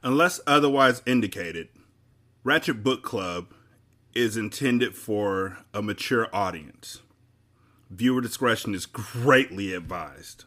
Unless otherwise indicated, Ratchet Book Club is intended for a mature audience. Viewer discretion is greatly advised.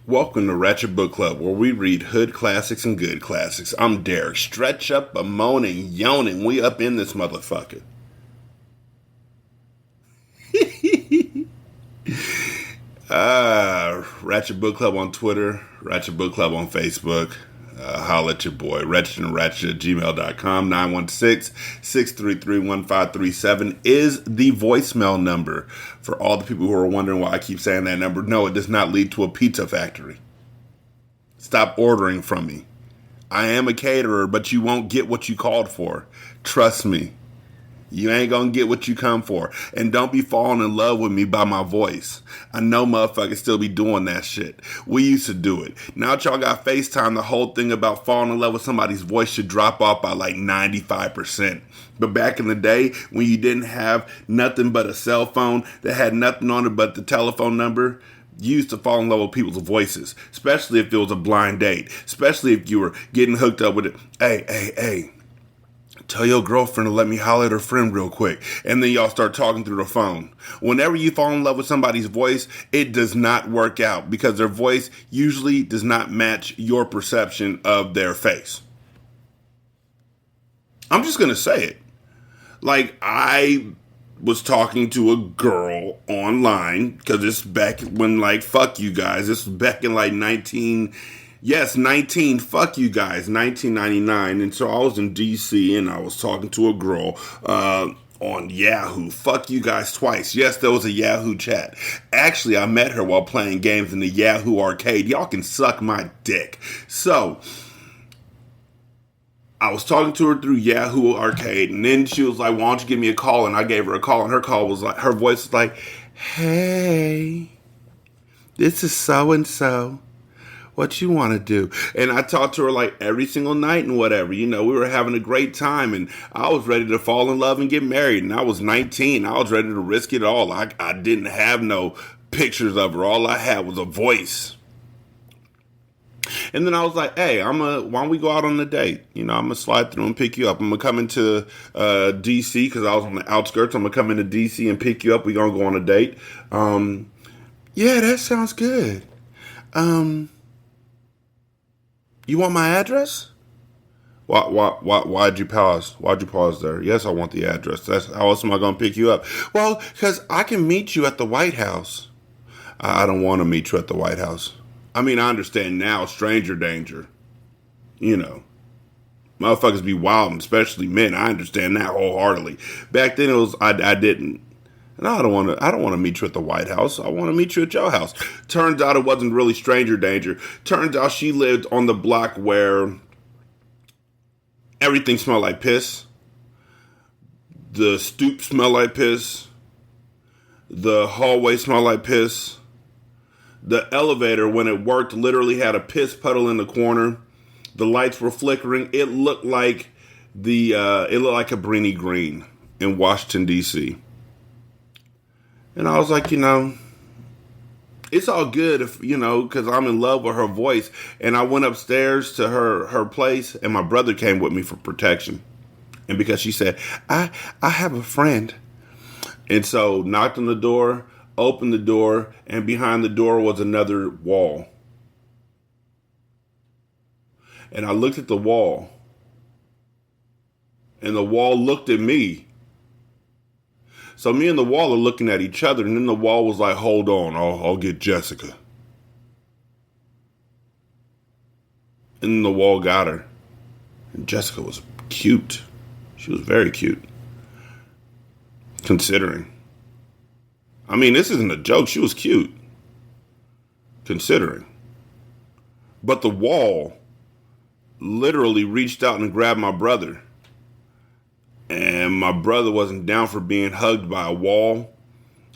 Welcome to Ratchet Book Club, where we read hood classics and good classics. I'm Derek. Stretch up a moaning, yawning. We up in this motherfucker. Ratchet Book Club on Twitter, Ratchet Book Club on Facebook. Holla at your boy, ratchetandratchet at gmail.com. 916-633-1537 is the voicemail number. For all the people who are wondering why I keep saying that number, no, it does not lead to a pizza factory. Stop ordering from me. I am a caterer, but you won't get what you called for. Trust me. You ain't gonna get what you come for. And don't be falling in love with me by my voice. I know motherfuckers still be doing that shit. We used to do it. Now that y'all got FaceTime, the whole thing about falling in love with somebody's voice should drop off by like 95%. But back in the day, when you didn't have nothing but a cell phone that had nothing on it but the telephone number, you used to fall in love with people's voices. Especially if it was a blind date. Especially if you were getting hooked up with it. Hey. Tell your girlfriend to let me holler at her friend real quick. And then y'all start talking through the phone. Whenever you fall in love with somebody's voice, it does not work out because their voice usually does not match your perception of their face. I'm just going to say it. Like, I was talking to a girl online because it's back when, like, fuck you guys. This was back in, like, fuck you guys, 1999. And so I was in DC and I was talking to a girl on Yahoo. Fuck you guys twice. Yes, there was a Yahoo chat. Actually, I met her while playing games in the Yahoo arcade. Y'all can suck my dick. So I was talking to her through Yahoo arcade, and then she was like, why don't you give me a call? And I gave her a call, and her call was like, her voice was like, hey, this is so-and-so. What you want to do? And I talked to her like every single night and whatever. You know, we were having a great time and I was ready to fall in love and get married. And I was 19. I was ready to risk it all. I didn't have no pictures of her. All I had was a voice. And then I was like, hey, why don't we go out on a date? You know, I'm going to slide through and pick you up. I'm going to come into D.C. because I was on the outskirts. I'm going to come into D.C. and pick you up. We're going to go on a date. Yeah, that sounds good. You want my address? Why'd you pause? Why'd you pause there? Yes, I want the address. How else am I going to pick you up? Well, because I can meet you at the White House. I don't want to meet you at the White House. I mean, I understand now, stranger danger. You know, motherfuckers be wild, especially men. I understand that wholeheartedly. Back then, it was I didn't. No, I don't want to meet you at the White House. I want to meet you at your house. Turns out it wasn't really stranger danger. Turns out she lived on the block where everything smelled like piss. The stoop smelled like piss. The hallway smelled like piss. The elevator, when it worked, literally had a piss puddle in the corner. The lights were flickering. It looked like Cabrini Green in Washington, D.C. And I was like, you know, it's all good if, you know, because I'm in love with her voice. And I went upstairs to her place, and my brother came with me for protection. And because she said, I have a friend. And so knocked on the door, opened the door, and behind the door was another wall. And I looked at the wall, and the wall looked at me. So me and the wall are looking at each other, and then the wall was like, hold on, I'll get Jessica. And the wall got her. And Jessica was cute. She was very cute. Considering. I mean, this isn't a joke. She was cute. Considering. But the wall literally reached out and grabbed my brother. And my brother wasn't down for being hugged by a wall.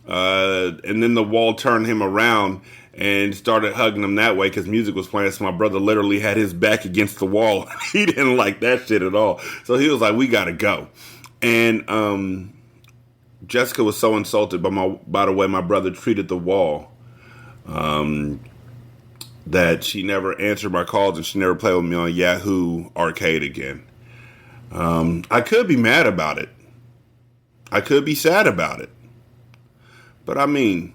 And then the wall turned him around and started hugging him that way because music was playing. So my brother literally had his back against the wall. He didn't like that shit at all. So he was like, we gotta go. And Jessica was so insulted by the way my brother treated the wall that she never answered my calls and she never played with me on Yahoo Arcade again. I could be mad about it. I could be sad about it. But I mean,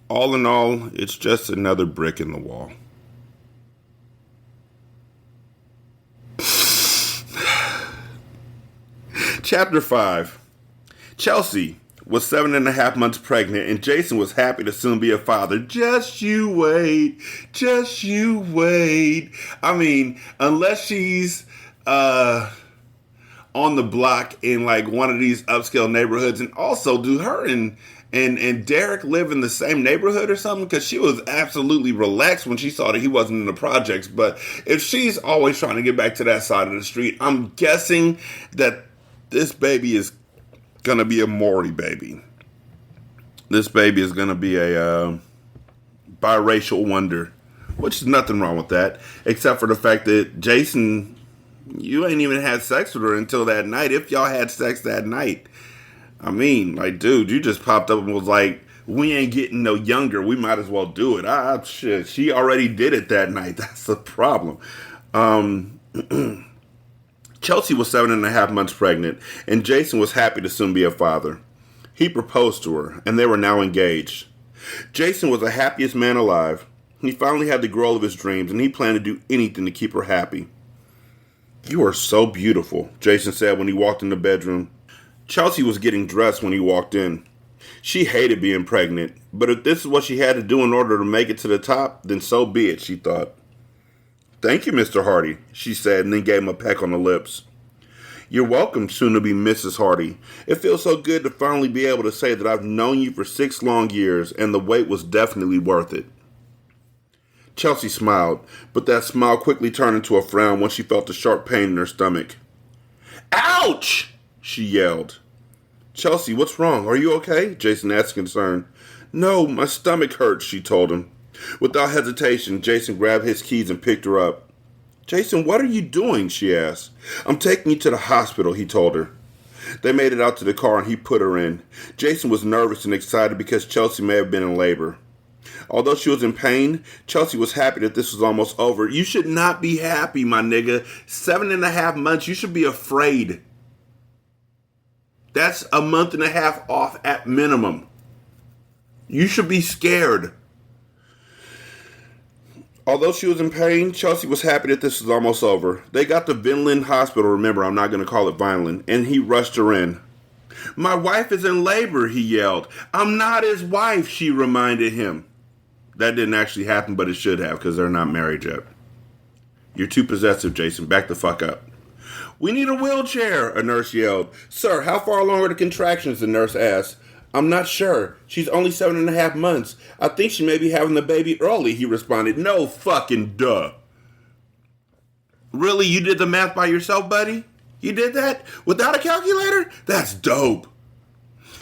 all in all, it's just another brick in the wall. Chapter 5. Chelsea was 7.5 months pregnant, and Jason was happy to soon be a father. Just you wait. Just you wait. I mean, unless she's on the block in like one of these upscale neighborhoods, and also do her and Derek live in the same neighborhood or something? Because she was absolutely relaxed when she saw that he wasn't in the projects. But if she's always trying to get back to that side of the street, I'm guessing that this baby is going to be a Maury baby. This baby is going to be a biracial wonder, which is nothing wrong with that, except for the fact that Jason, you ain't even had sex with her until that night, if y'all had sex that night. I mean, like, dude, you just popped up and was like, we ain't getting no younger. We might as well do it. Shit, she already did it that night. That's the problem. Chelsea was 7.5 months pregnant, and Jason was happy to soon be a father. He proposed to her, and they were now engaged. Jason was the happiest man alive. He finally had the girl of his dreams, and he planned to do anything to keep her happy. You are so beautiful, Jason said when he walked in the bedroom. Chelsea was getting dressed when he walked in. She hated being pregnant, but if this is what she had to do in order to make it to the top, then so be it, she thought. Thank you, Mr. Hardy, she said, and then gave him a peck on the lips. You're welcome, soon-to-be Mrs. Hardy. It feels so good to finally be able to say that I've known you for 6 long years, and the wait was definitely worth it. Chelsea smiled, but that smile quickly turned into a frown when she felt a sharp pain in her stomach. Ouch! She yelled. Chelsea, what's wrong? Are you okay? Jason asked concerned. No, my stomach hurts, she told him. Without hesitation, Jason grabbed his keys and picked her up. Jason, what are you doing? She asked. I'm taking you to the hospital, he told her. They made it out to the car and he put her in. Jason was nervous and excited because Chelsea may have been in labor. Although she was in pain, Chelsea was happy that this was almost over. You should not be happy, my nigga. 7.5 months, you should be afraid. That's a 1.5 months off at minimum. You should be scared. Although she was in pain, Chelsea was happy that this was almost over. They got to Vineland Hospital, remember, I'm not going to call it Vineland, and he rushed her in. My wife is in labor, he yelled. I'm not his wife, she reminded him. That didn't actually happen, but it should have, because they're not married yet. You're too possessive, Jason. Back the fuck up. We need a wheelchair, a nurse yelled. Sir, how far along are the contractions, the nurse asked. I'm not sure. She's only 7.5 months. I think she may be having the baby early, he responded. No fucking duh. Really? You did the math by yourself, buddy? You did that? Without a calculator? That's dope.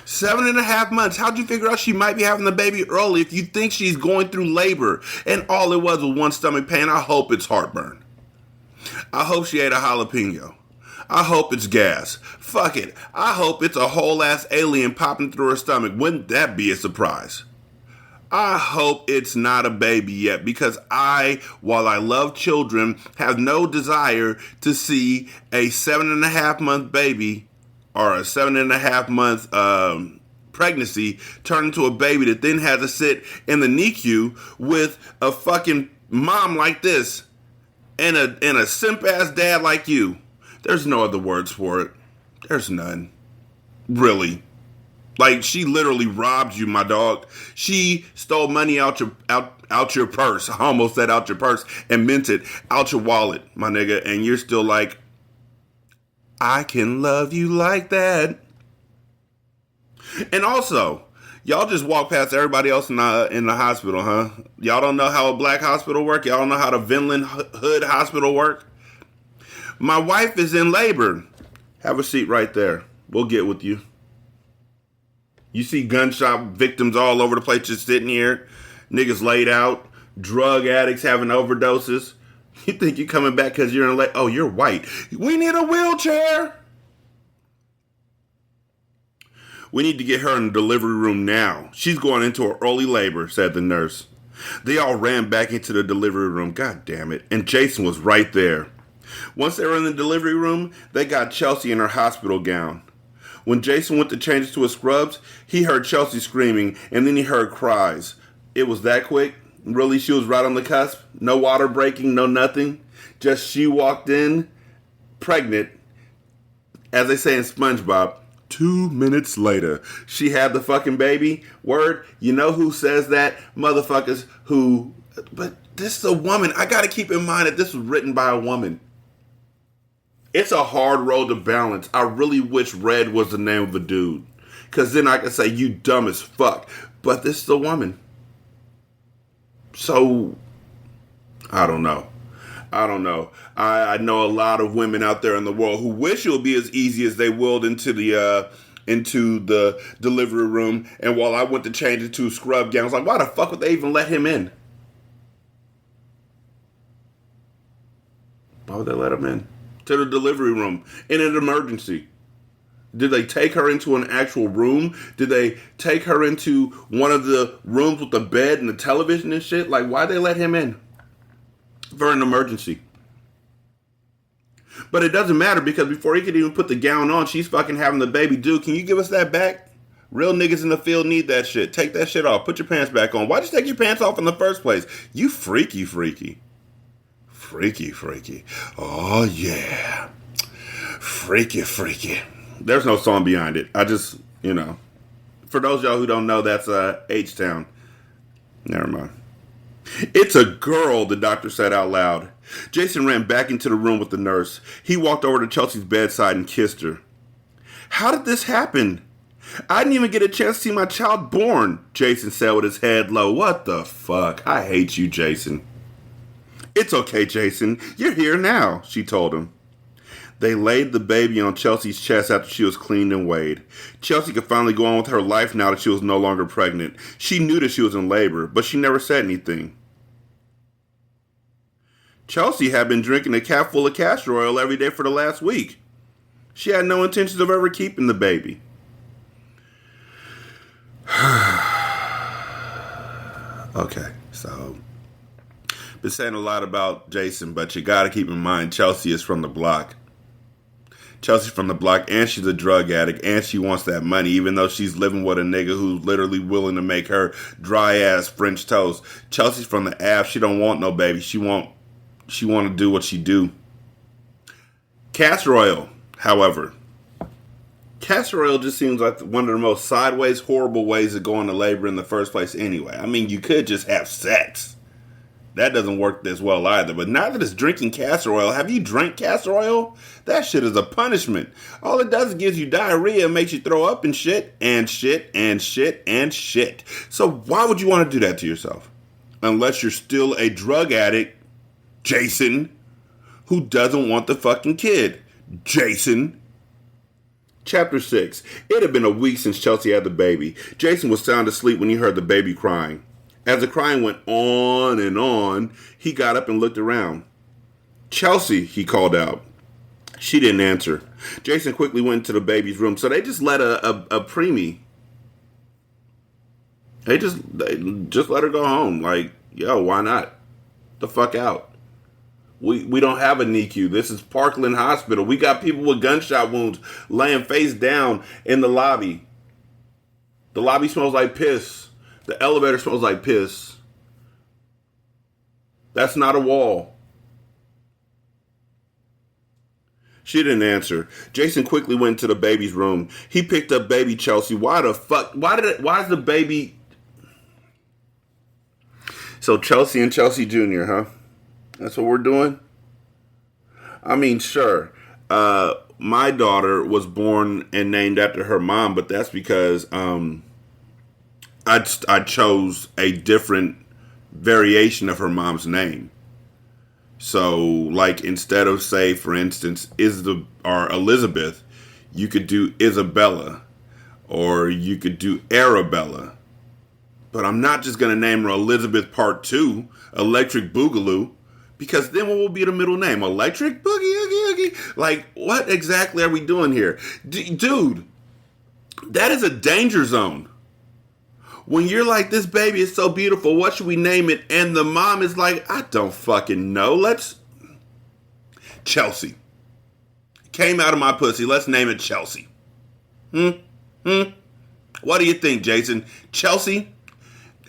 7.5 months. How'd you figure out she might be having the baby early if you think she's going through labor? And all it was one stomach pain. I hope it's heartburn. I hope she ate a jalapeno. I hope it's gas. Fuck it. I hope it's a whole ass alien popping through her stomach. Wouldn't that be a surprise? I hope it's not a baby yet, because while I love children, have no desire to see a 7.5 month baby or a 7.5 month pregnancy turn into a baby that then has to sit in the NICU with a fucking mom like this and a simp ass dad like you. There's no other words for it. There's none. Really. Like, she literally robbed you, my dog. She stole money out your purse. I almost said out your purse and meant it out your wallet, my nigga. And you're still like, I can love you like that. And also, y'all just walk past everybody else in the hospital, huh? Y'all don't know how a black hospital work? Y'all don't know how the Vinland Hood hospital work? My wife is in labor. Have a seat right there. We'll get with you. You see gunshot victims all over the place just sitting here. Niggas laid out. Drug addicts having overdoses. You think you coming back because you're in labor? Oh, you're white. We need a wheelchair. We need to get her in the delivery room now. She's going into her early labor, said the nurse. They all ran back into the delivery room. God damn it. And Jason was right there. Once they were in the delivery room, they got Chelsea in her hospital gown. When Jason went to change to his scrubs, he heard Chelsea screaming, and then he heard cries. It was that quick? Really, she was right on the cusp? No water breaking, no nothing? Just she walked in, pregnant, as they say in SpongeBob, 2 minutes later. She had the fucking baby. Word, you know who says that? Motherfuckers who... But this is a woman. I gotta keep in mind that this was written by a woman. It's a hard road to balance. I really wish Red was the name of a dude. Because then I could say, you dumb as fuck. But this is a woman. So, I don't know. I know a lot of women out there in the world who wish it would be as easy as they willed into the delivery room. And while I went to change it to a scrub gown, I was like, why the fuck would they even let him in? Why would they let him in? To the delivery room in an emergency. Did they take her into an actual room? Did they take her into one of the rooms with the bed and the television and shit? Like, why'd they let him in? For an emergency. But it doesn't matter because before he could even put the gown on, she's fucking having the baby. Dude, can you give us that back? Real niggas in the field need that shit. Take that shit off. Put your pants back on. Why'd you take your pants off in the first place? You freaky. Freaky. Oh, yeah. Freaky. There's no song behind it. I just, For those of y'all who don't know, that's H-Town. Never mind. It's a girl, the doctor said out loud. Jason ran back into the room with the nurse. He walked over to Chelsea's bedside and kissed her. How did this happen? I didn't even get a chance to see my child born, Jason said with his head low. What the fuck? I hate you, Jason. It's okay, Jason. You're here now, she told him. They laid the baby on Chelsea's chest after she was cleaned and weighed. Chelsea could finally go on with her life now that she was no longer pregnant. She knew that she was in labor, but she never said anything. Chelsea had been drinking a cap full of castor oil every day for the last week. She had no intentions of ever keeping the baby. Okay, so... been saying a lot about Jason, but you gotta keep in mind Chelsea is from the block. Chelsea's from the block, and she's a drug addict, and she wants that money, even though she's living with a nigga who's literally willing to make her dry-ass French toast. Chelsea's from the Ave. She don't want no baby. She want to do what she do. Castor oil, however. Castor oil just seems like one of the most sideways, horrible ways to go into labor in the first place anyway. I mean, you could just have sex. That doesn't work as well either. But now that it's drinking castor oil, have you drank castor oil? That shit is a punishment. All it does is gives you diarrhea and makes you throw up and shit. So why would you want to do that to yourself? Unless you're still a drug addict, Jason, who doesn't want the fucking kid. Jason. Chapter 6. It had been a week since Chelsea had the baby. Jason was sound asleep when he heard the baby crying. As the crying went on and on, he got up and looked around. Chelsea, he called out. She didn't answer. Jason quickly went into the baby's room. So they just let a preemie. They just let her go home. Like, yo, why not? The fuck out. We don't have a NICU. This is Parkland Hospital. We got people with gunshot wounds laying face down in the lobby. The lobby smells like piss. The elevator smells like piss. That's not a wall. She didn't answer. Jason quickly went to the baby's room. He picked up baby Chelsea. Why the fuck? Why is the baby... So Chelsea and Chelsea Jr., huh? That's what we're doing? I mean, sure. My daughter was born and named after her mom, but that's because I chose a different variation of her mom's name. So, like, instead of, say, for instance, Elizabeth, you could do Isabella, or you could do Arabella. But I'm not just going to name her Elizabeth Part 2, Electric Boogaloo, because then what will be the middle name? Electric Boogie Oogie Oogie? Like, what exactly are we doing here? Dude, that is a danger zone. When you're like, this baby is so beautiful, what should we name it? And the mom is like, I don't fucking know. Chelsea. Came out of my pussy. Let's name it Chelsea. What do you think, Jason? Chelsea?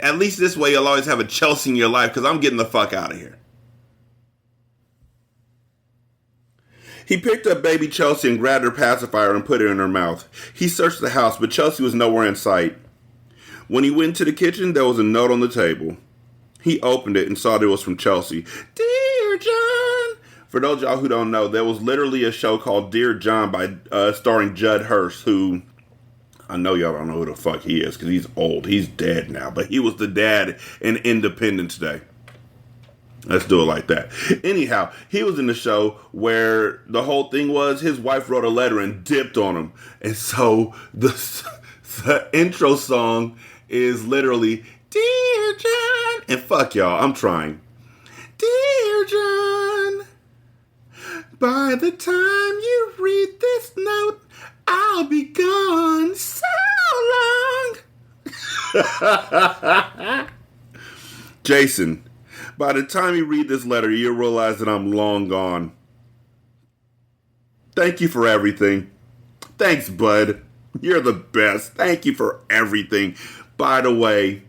At least this way you'll always have a Chelsea in your life, because I'm getting the fuck out of here. He picked up baby Chelsea and grabbed her pacifier and put it in her mouth. He searched the house, but Chelsea was nowhere in sight. When he went to the kitchen, there was a note on the table. He opened it and saw that it was from Chelsea. Dear John. For those of y'all who don't know, there was literally a show called Dear John starring Judd Hirsch, who, I know y'all don't know who the fuck he is because he's old. He's dead now, but he was the dad in Independence Day. Let's do it like that. Anyhow, he was in the show where the whole thing was his wife wrote a letter and dipped on him. And so the intro song is literally, Dear John, and fuck y'all, I'm trying. Dear John, by the time you read this note, I'll be gone so long. Jason, by the time you read this letter, you'll realize that I'm long gone. Thank you for everything. Thanks, bud. You're the best. Thank you for everything. By the way,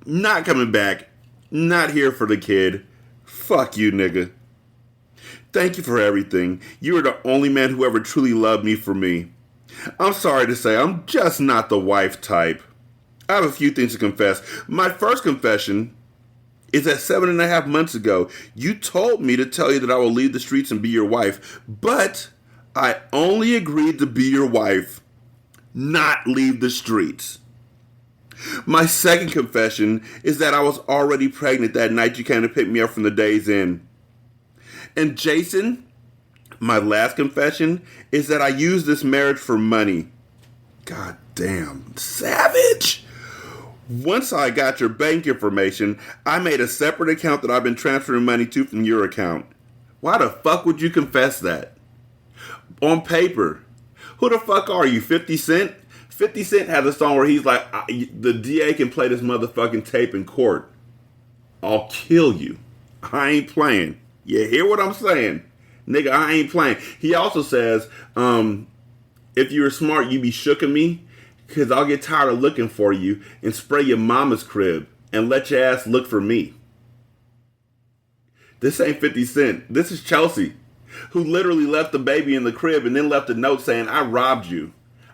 not coming back. Not here for the kid. Fuck you, nigga. Thank you for everything. You are the only man who ever truly loved me for me. I'm sorry to say, I'm just not the wife type. I have a few things to confess. My first confession is that 7.5 months ago, you told me to tell you that I will leave the streets and be your wife, but I only agreed to be your wife, not leave the streets. My second confession is that I was already pregnant that night you came to pick me up from the Days Inn. And Jason, my last confession is that I used this marriage for money. God damn, savage! Once I got your bank information, I made a separate account that I've been transferring money to from your account. Why the fuck would you confess that? On paper. Who the fuck are you, 50 Cent? 50 Cent has a song where he's like, the DA can play this motherfucking tape in court. I'll kill you. I ain't playing. You hear what I'm saying? Nigga, I ain't playing. He also says, if you were smart, you'd be shooking me, because I'll get tired of looking for you and spray your mama's crib and let your ass look for me. This ain't 50 Cent. This is Chelsea, who literally left the baby in the crib and then left a note saying, I robbed you.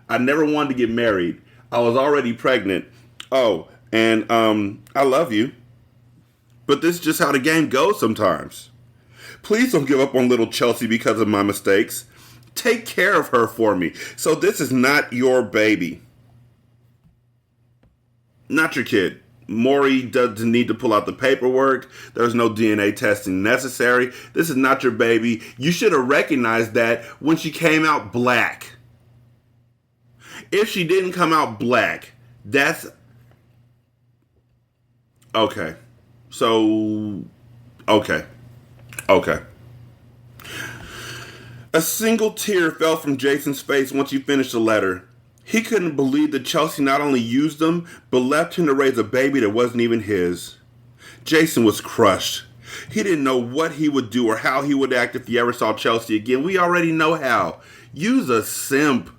I never wanted to get married. I was already pregnant. Oh, and I love you. But this is just how the game goes sometimes. Please don't give up on little Chelsea because of my mistakes. Take care of her for me. So this is not your baby. Not your kid. Maury doesn't need to pull out the paperwork. There's no DNA testing necessary. This is not your baby. You should have recognized that when she came out black. If she didn't come out black, that's... Okay. So... Okay. A single tear fell from Jason's face once he finished the letter. He couldn't believe that Chelsea not only used him, but left him to raise a baby that wasn't even his. Jason was crushed. He didn't know what he would do or how he would act if he ever saw Chelsea again. We already know how. Use a simp.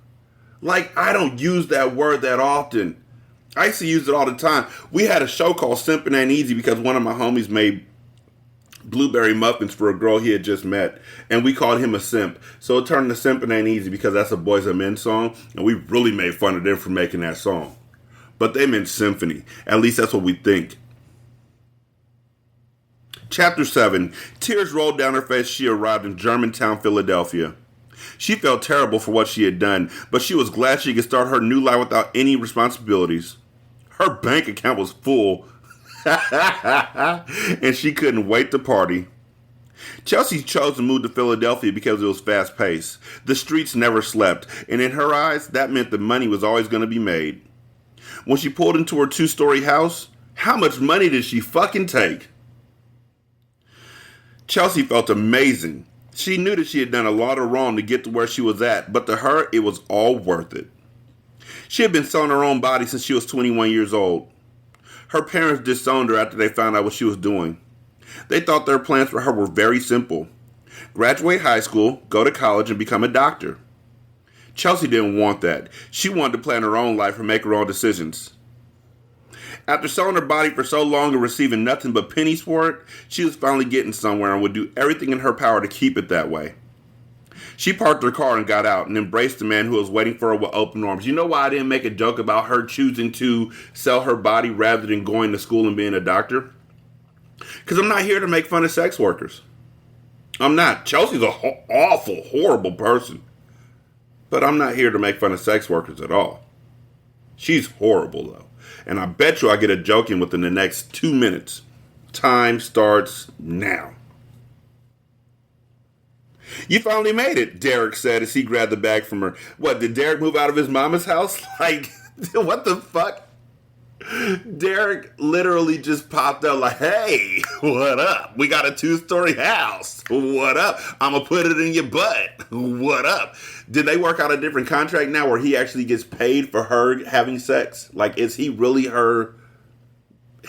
Like, I don't use that word that often. I used to use it all the time. We had a show called Simpin' Ain't Easy because one of my homies made blueberry muffins for a girl he had just met, and we called him a simp. So it turned to Simpin' Ain't Easy because that's a Boys and Men song, and we really made fun of them for making that song. But they meant symphony. At least that's what we think. Chapter 7. Tears rolled down her face as she arrived in Germantown, Philadelphia. She felt terrible for what she had done, but she was glad she could start her new life without any responsibilities. Her bank account was full, and she couldn't wait to party. Chelsea chose to move to Philadelphia because it was fast-paced. The streets never slept, and in her eyes, that meant the money was always going to be made. When she pulled into her 2-story house, how much money did she fucking take? Chelsea felt amazing. She knew that she had done a lot of wrong to get to where she was at, but to her, it was all worth it. She had been selling her own body since she was 21 years old. Her parents disowned her after they found out what she was doing. They thought their plans for her were very simple. Graduate high school, go to college, and become a doctor. Chelsea didn't want that. She wanted to plan her own life and make her own decisions. After selling her body for so long and receiving nothing but pennies for it, she was finally getting somewhere and would do everything in her power to keep it that way. She parked her car and got out and embraced the man who was waiting for her with open arms. You know why I didn't make a joke about her choosing to sell her body rather than going to school and being a doctor? Because I'm not here to make fun of sex workers. I'm not. Chelsea's an awful, horrible person. But I'm not here to make fun of sex workers at all. She's horrible, though. And I bet you I get a joke in within the next 2 minutes. Time starts now. You finally made it, Derek said as he grabbed the bag from her. What, did Derek move out of his mama's house? Like, what the fuck? Derek literally just popped up like, hey, what up? We got a 2-story house. What up? I'm going to put it in your butt. What up? Did they work out a different contract now where he actually gets paid for her having sex? Like, is he really her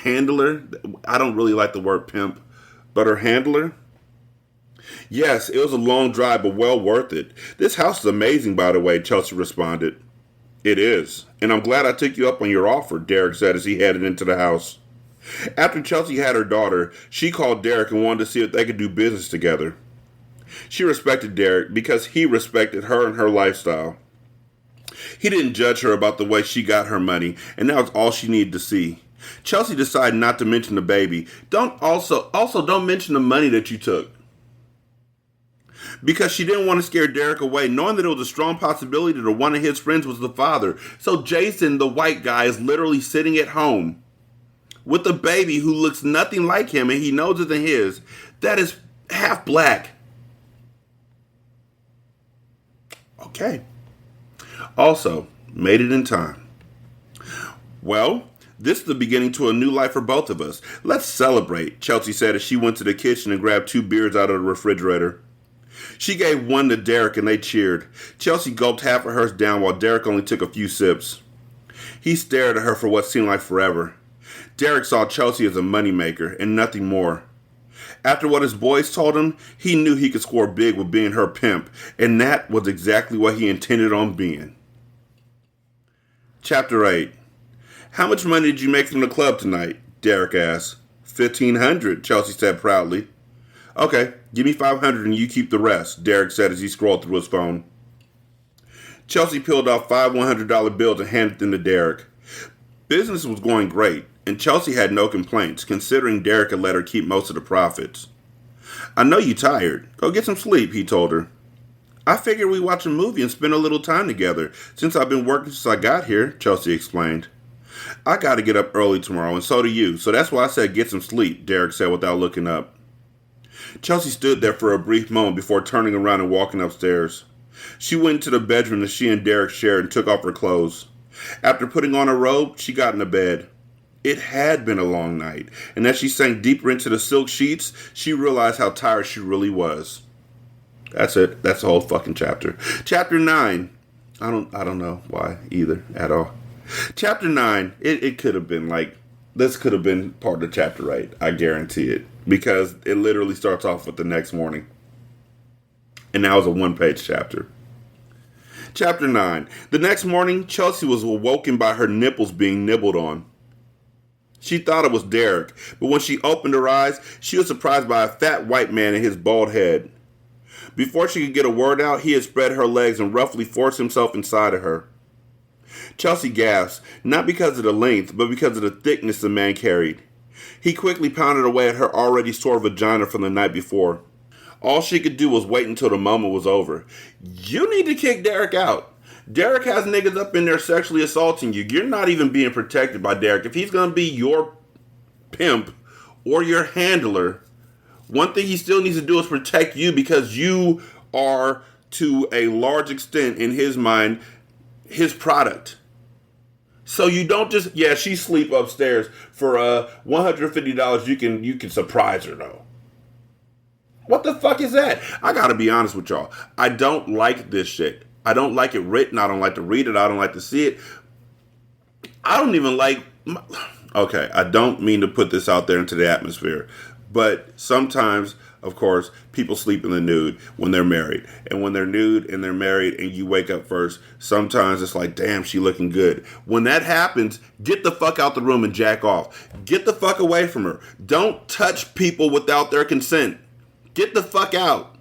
handler? I don't really like the word pimp, but her handler? Yes, it was a long drive, but well worth it. This house is amazing, by the way, Chelsea responded. It is, and I'm glad I took you up on your offer, Derek said as he headed into the house. After Chelsea had her daughter, she called Derek and wanted to see if they could do business together. She respected Derek because he respected her and her lifestyle. He didn't judge her about the way she got her money, and that was all she needed to see. Chelsea decided not to mention the baby. Don't mention the money that you took. Because she didn't want to scare Derek away, knowing that it was a strong possibility that one of his friends was the father. So Jason, the white guy, is literally sitting at home with a baby who looks nothing like him, and he knows it's his. That is half black. Okay. Also, made it in time. Well, this is the beginning to a new life for both of us. Let's celebrate, Chelsea said as she went to the kitchen and grabbed 2 beers out of the refrigerator. She gave one to Derek and they cheered. Chelsea gulped half of hers down while Derek only took a few sips. He stared at her for what seemed like forever. Derek saw Chelsea as a moneymaker and nothing more. After what his boys told him, he knew he could score big with being her pimp, and that was exactly what he intended on being. Chapter 8. How much money did you make from the club tonight? Derek asked. $1,500, Chelsea said proudly. Okay, give me $500 and you keep the rest, Derek said as he scrolled through his phone. Chelsea peeled off 5 $100 bills and handed them to Derek. Business was going great, and Chelsea had no complaints, considering Derek had let her keep most of the profits. I know you're tired. Go get some sleep, he told her. I figured we'd watch a movie and spend a little time together, since I've been working since I got here, Chelsea explained. I gotta get up early tomorrow, and so do you, so that's why I said get some sleep, Derek said without looking up. Chelsea stood there for a brief moment before turning around and walking upstairs. She went into the bedroom that she and Derek shared and took off her clothes. After putting on her robe, she got into bed. It had been a long night, and as she sank deeper into the silk sheets, she realized how tired she really was. That's it. That's the whole fucking chapter. Chapter 9. I don't know why either at all. Chapter 9. It could have been like, this could have been part of chapter 8. I guarantee it. Because it literally starts off with the next morning. And now it's a 1-page chapter. Chapter 9. The next morning, Chelsea was awoken by her nipples being nibbled on. She thought it was Derek, but when she opened her eyes, she was surprised by a fat white man and his bald head. Before she could get a word out, he had spread her legs and roughly forced himself inside of her. Chelsea gasped, not because of the length, but because of the thickness the man carried. He quickly pounded away at her already sore vagina from the night before. All she could do was wait until the moment was over. You need to kick Derek out. Derek has niggas up in there sexually assaulting you. You're not even being protected by Derek. If he's going to be your pimp or your handler, one thing he still needs to do is protect you, because you are, to a large extent, in his mind, his product. So you don't just, yeah, she sleep upstairs for $150. You can surprise her though. What the fuck is that? I gotta be honest with y'all. I don't like this shit. I don't like it written. I don't like to read it. I don't like to see it. I don't even like. Okay, I don't mean to put this out there into the atmosphere, but sometimes, of course, people sleep in the nude when they're married. And when they're nude and they're married and you wake up first, sometimes it's like, damn, she looking good. When that happens, get the fuck out the room and jack off. Get the fuck away from her. Don't touch people without their consent. Get the fuck out.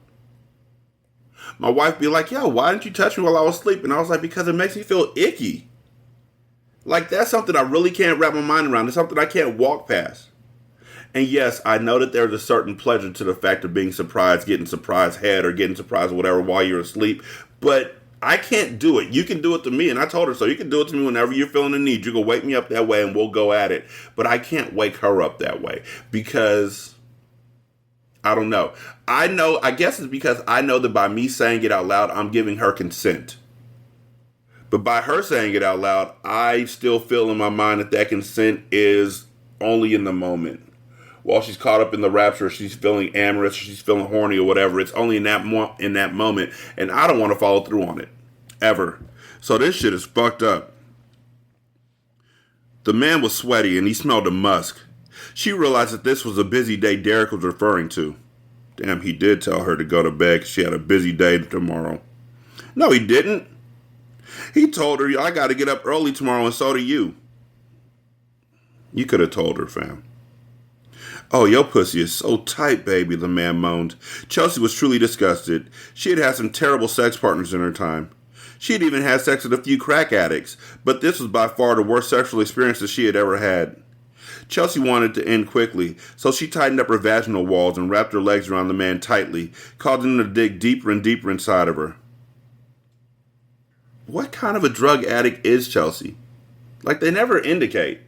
My wife be like, yo, why didn't you touch me while I was sleeping? I was like, because it makes me feel icky. Like, that's something I really can't wrap my mind around. It's something I can't walk past. And yes, I know that there's a certain pleasure to the fact of being surprised, getting surprised head or getting surprised or whatever while you're asleep. But I can't do it. You can do it to me. And I told her so. You can do it to me whenever you're feeling the need. You can wake me up that way and we'll go at it. But I can't wake her up that way because I don't know. I guess it's because I know that by me saying it out loud, I'm giving her consent. But by her saying it out loud, I still feel in my mind that consent is only in the moment. While she's caught up in the rapture, she's feeling amorous, she's feeling horny or whatever. It's only in that moment, and I don't want to follow through on it. Ever. So this shit is fucked up. The man was sweaty, and he smelled of musk. She realized that this was a busy day Derek was referring to. Damn, he did tell her to go to bed because she had a busy day tomorrow. No, he didn't. He told her, I got to get up early tomorrow, and so do you. You could have told her, fam. Oh, your pussy is so tight, baby, the man moaned. Chelsea was truly disgusted. She had had some terrible sex partners in her time. She had even had sex with a few crack addicts, but this was by far the worst sexual experience that she had ever had. Chelsea wanted to end quickly, so she tightened up her vaginal walls and wrapped her legs around the man tightly, causing him to dig deeper and deeper inside of her. What kind of a drug addict is Chelsea? Like, they never indicate.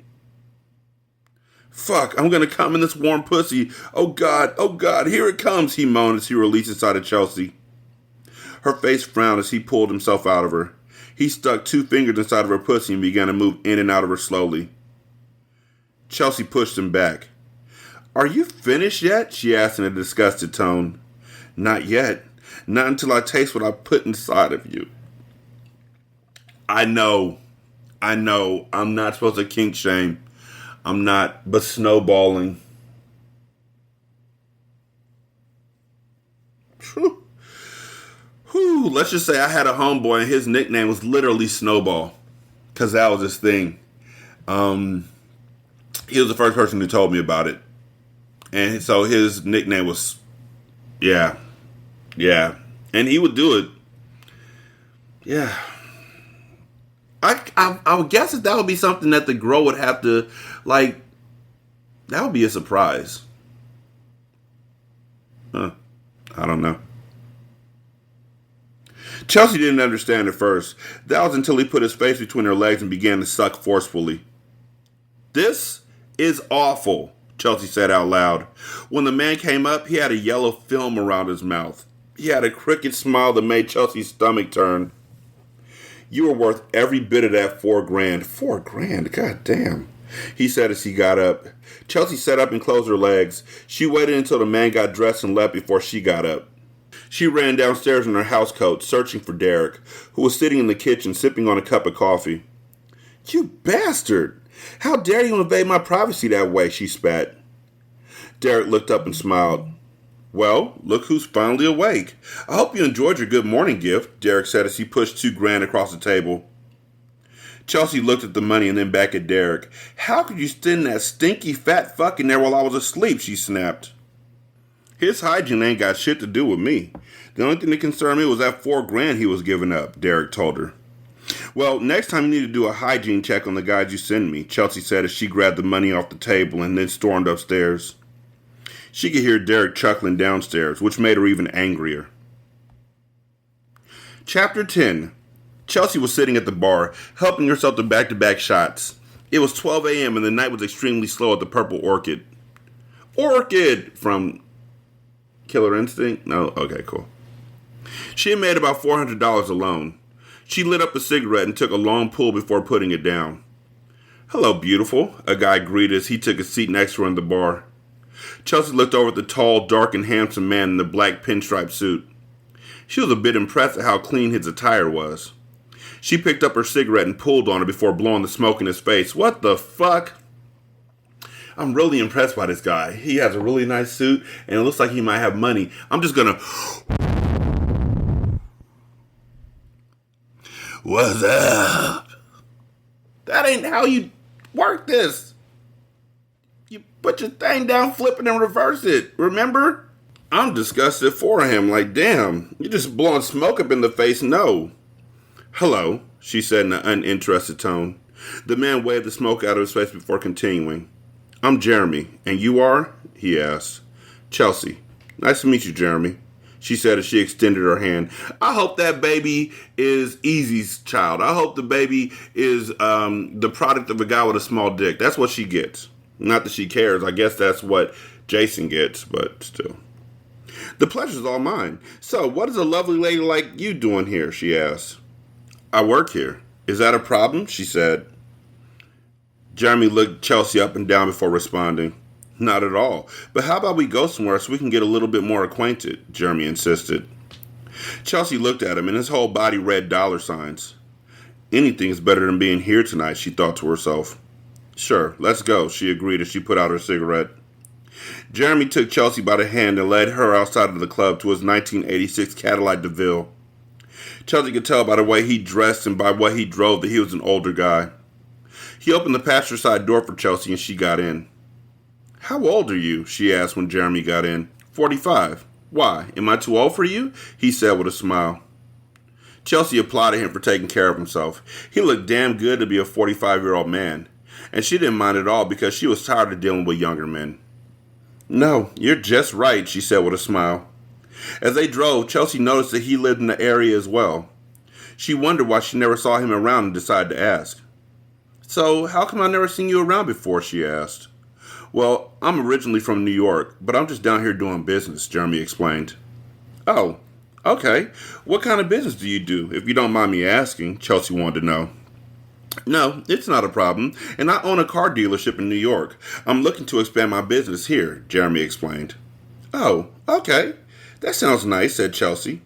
Fuck, I'm gonna come in this warm pussy. Oh God, here it comes, he moaned as he released inside of Chelsea. Her face frowned as he pulled himself out of her. He stuck 2 fingers inside of her pussy and began to move in and out of her slowly. Chelsea pushed him back. Are you finished yet? She asked in a disgusted tone. Not yet. Not until I taste what I put inside of you. I know. I'm not supposed to kink shame. I'm not, but snowballing. Whew. Let's just say I had a homeboy and his nickname was literally Snowball. Because that was his thing. He was the first person who told me about it. And so his nickname was, yeah. And he would do it. Yeah. I would guess that would be something that the girl would have to, like, that would be a surprise. I don't know. Chelsea didn't understand at first. That was until he put his face between her legs and began to suck forcefully. This is awful, Chelsea said out loud. When the man came up, he had a yellow film around his mouth. He had a crooked smile that made Chelsea's stomach turn. You were worth every bit of that $4,000. $4,000? God damn, he said as he got up. Chelsea sat up and closed her legs. She waited until the man got dressed and left before she got up. She ran downstairs in her housecoat, searching for Derek, who was sitting in the kitchen sipping on a cup of coffee. You bastard! How dare you invade my privacy that way, she spat. Derek looked up and smiled. Well, look who's finally awake. I hope you enjoyed your good morning gift, Derek said as he pushed $2,000 across the table. Chelsea looked at the money and then back at Derek. How could you send that stinky fat fuck in there while I was asleep, she snapped. His hygiene ain't got shit to do with me. The only thing that concerned me was that $4,000 he was giving up, Derek told her. Well, next time you need to do a hygiene check on the guys you send me, Chelsea said as she grabbed the money off the table and then stormed upstairs. She could hear Derek chuckling downstairs, which made her even angrier. Chapter 10. Chelsea was sitting at the bar, helping herself to back-to-back shots. It was 12 a.m. and the night was extremely slow at the Purple Orchid. Orchid! From Killer Instinct? No? Okay, cool. She had made about $400 alone. She lit up a cigarette and took a long pull before putting it down. Hello, beautiful, a guy greeted as he took a seat next to her in the bar. Chelsea looked over at the tall, dark, and handsome man in the black pinstripe suit. She was a bit impressed at how clean his attire was. She picked up her cigarette and pulled on it before blowing the smoke in his face. What the fuck? I'm really impressed by this guy. He has a really nice suit, and it looks like he might have money. I'm just gonna... What's up? That ain't how you work this. You put your thing down, flip it, and reverse it. Remember? I'm disgusted for him. Like, damn, you're just blowing smoke up in the face. No. Hello, she said in an uninterested tone. The man waved the smoke out of his face before continuing. I'm Jeremy, and you are? He asked. Chelsea. Nice to meet you, Jeremy, she said as she extended her hand. I hope that baby is Easy's child. I hope the baby is the product of a guy with a small dick. That's what she gets. Not that she cares. I guess that's what Jason gets, but still. The pleasure's all mine. So, what is a lovely lady like you doing here? She asked. I work here. Is that a problem? She said. Jeremy looked Chelsea up and down before responding. Not at all. But how about we go somewhere so we can get a little bit more acquainted? Jeremy insisted. Chelsea looked at him and his whole body read dollar signs. Anything is better than being here tonight, she thought to herself. Sure, let's go, she agreed as she put out her cigarette. Jeremy took Chelsea by the hand and led her outside of the club to his 1986 Cadillac DeVille. Chelsea could tell by the way he dressed and by what he drove that he was an older guy. He opened the passenger side door for Chelsea and she got in. How old are you? She asked when Jeremy got in. 45. Why? Am I too old for you? He said with a smile. Chelsea applauded him for taking care of himself. He looked damn good to be a 45-year-old man. And she didn't mind at all because she was tired of dealing with younger men. No, you're just right, she said with a smile. As they drove, Chelsea noticed that he lived in the area as well. She wondered why she never saw him around and decided to ask. So, how come I've never seen you around before, she asked. Well, I'm originally from New York, but I'm just down here doing business, Jeremy explained. Oh, okay. What kind of business do you do, if you don't mind me asking? Chelsea wanted to know. No, it's not a problem, and I own a car dealership in New York. I'm looking to expand my business here, Jeremy explained. Oh, okay. That sounds nice, said Chelsea.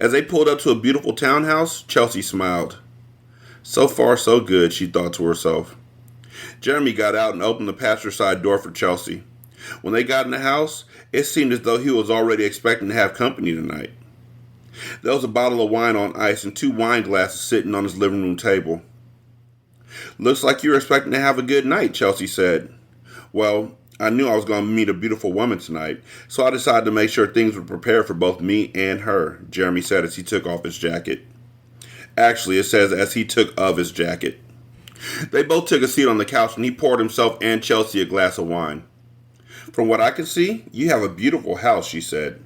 As they pulled up to a beautiful townhouse, Chelsea smiled. So far, so good, she thought to herself. Jeremy got out and opened the passenger side door for Chelsea. When they got in the house, it seemed as though he was already expecting to have company tonight. There was a bottle of wine on ice and 2 wine glasses sitting on his living room table. Looks like you're expecting to have a good night, Chelsea said. Well, I knew I was going to meet a beautiful woman tonight, so I decided to make sure things were prepared for both me and her, Jeremy said as he took off his jacket. Actually, it says as he took of his jacket. They both took a seat on the couch and he poured himself and Chelsea a glass of wine. From what I can see, you have a beautiful house, she said.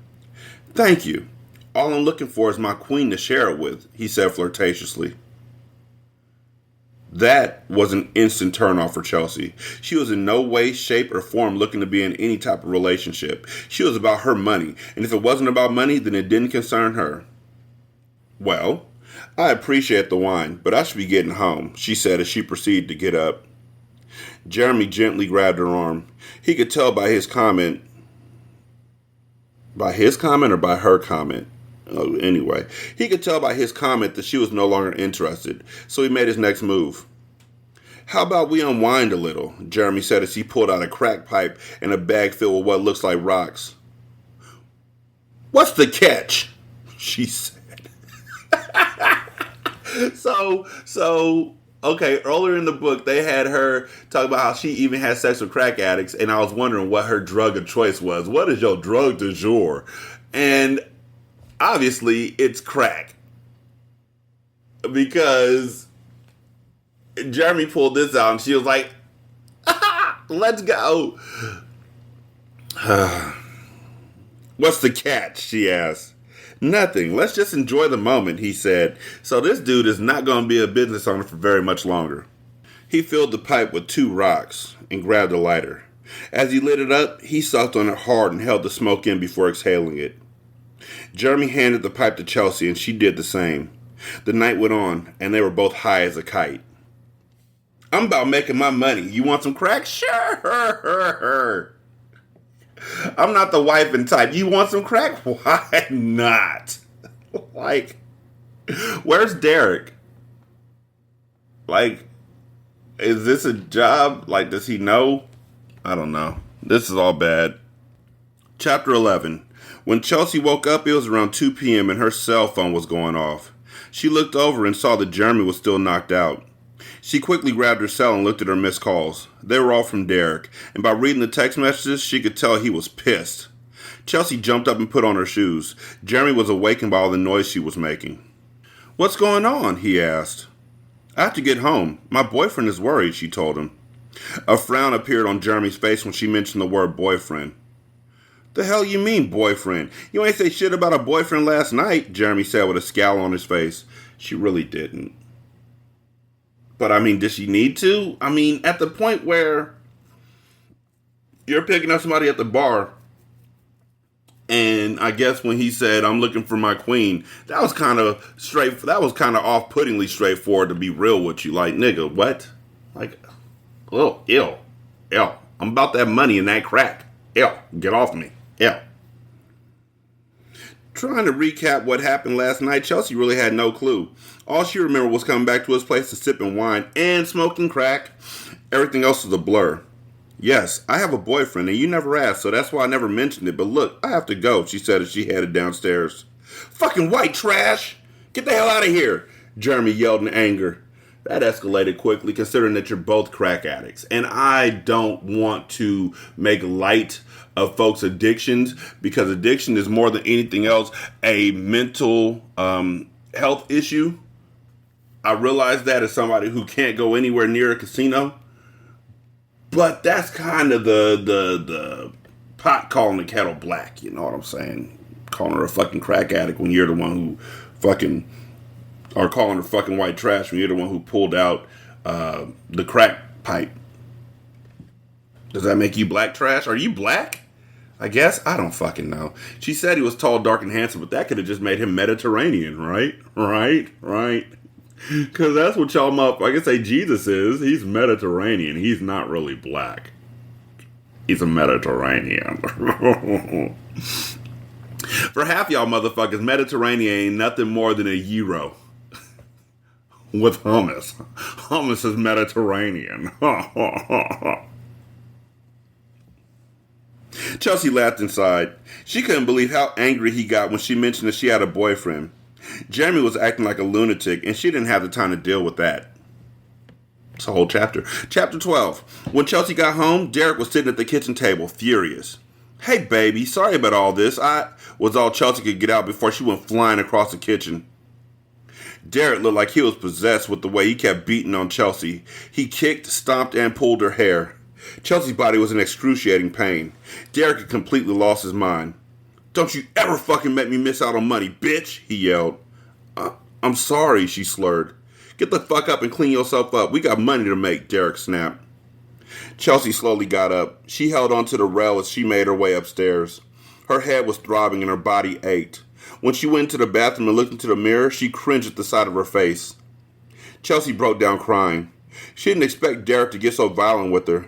Thank you. All I'm looking for is my queen to share it with, he said flirtatiously. That was an instant turnoff for Chelsea. She was in no way, shape, or form looking to be in any type of relationship. She was about her money, and if it wasn't about money, then it didn't concern her. Well, I appreciate the wine, but I should be getting home, she said as she proceeded to get up. Jeremy gently grabbed her arm. He could tell by his comment. By his comment or by her comment? Oh, anyway, he could tell by his comment that she was no longer interested, so he made his next move. How about we unwind a little, Jeremy said as he pulled out a crack pipe and a bag filled with what looks like rocks. What's the catch? She said. So, Okay, earlier in the book, they had her talk about how she even had sex with crack addicts, and I was wondering what her drug of choice was. What is your drug du jour? And obviously, it's crack. Because Jeremy pulled this out, and she was like, let's go. What's the catch? She asked. Nothing. Let's just enjoy the moment, he said. So this dude is not going to be a business owner for very much longer. He filled the pipe with 2 rocks and grabbed a lighter. As he lit it up, he sucked on it hard and held the smoke in before exhaling it. Jeremy handed the pipe to Chelsea, and she did the same. The night went on, and they were both high as a kite. I'm about making my money. You want some crack? Sure. I'm not the wifing type. You want some crack? Why not? Like, where's Derek? Like, is this a job? Like, does he know? I don't know. This is all bad. Chapter 11. When Chelsea woke up, it was around 2 p.m. and her cell phone was going off. She looked over and saw that Jeremy was still knocked out. She quickly grabbed her cell and looked at her missed calls. They were all from Derek, and by reading the text messages, she could tell he was pissed. Chelsea jumped up and put on her shoes. Jeremy was awakened by all the noise she was making. What's going on? He asked. I have to get home. My boyfriend is worried, she told him. A frown appeared on Jeremy's face when she mentioned the word boyfriend. The hell you mean, boyfriend? You ain't say shit about a boyfriend last night, Jeremy said with a scowl on his face. She really didn't. But, I mean, did she need to? I mean, at the point where you're picking up somebody at the bar, and I guess when he said, I'm looking for my queen, that was kind of off-puttingly straightforward, to be real with you. Like, nigga, what? Like, oh, ew. I'm about that money and that crack. Ew, get off me. Ew. Trying to recap what happened last night, Chelsea really had no clue. All she remembered was coming back to his place to sipping wine and smoking crack. Everything else was a blur. Yes, I have a boyfriend, and you never asked, so that's why I never mentioned it. But look, I have to go, she said as she headed downstairs. Fucking white trash! Get the hell out of here! Jeremy yelled in anger. That escalated quickly, considering that you're both crack addicts. And I don't want to make light of folks' addictions, because addiction is more than anything else a mental health issue. I realize that as somebody who can't go anywhere near a casino. But that's kind of the pot calling the kettle black, you know what I'm saying? Calling her a fucking crack addict when you're the one who fucking... or calling her fucking white trash when you're the one who pulled out the crack pipe. Does that make you black trash? Are you black? I guess. I don't fucking know. She said he was tall, dark, and handsome, but that could have just made him Mediterranean, right? Right. Because that's what y'all motherfuckers say Jesus is. He's Mediterranean. He's not really black. He's a Mediterranean. For half y'all motherfuckers, Mediterranean ain't nothing more than a gyro. With hummus. Hummus is Mediterranean. Chelsea laughed inside. She couldn't believe how angry he got when she mentioned that she had a boyfriend. Jeremy was acting like a lunatic, and she didn't have the time to deal with that. It's a whole chapter. Chapter 12. When Chelsea got home, Derek was sitting at the kitchen table, furious. Hey, baby, sorry about all this. I was all Chelsea could get out before she went flying across the kitchen. Derek looked like he was possessed with the way he kept beating on Chelsea. He kicked, stomped, and pulled her hair. Chelsea's body was in excruciating pain. Derek had completely lost his mind. Don't you ever fucking make me miss out on money, bitch, he yelled. I'm sorry, she slurred. Get the fuck up and clean yourself up. We got money to make, Derek snapped. Chelsea slowly got up. She held onto the rail as she made her way upstairs. Her head was throbbing and her body ached. When she went into the bathroom and looked into the mirror, she cringed at the sight of her face. Chelsea broke down crying. She didn't expect Derek to get so violent with her.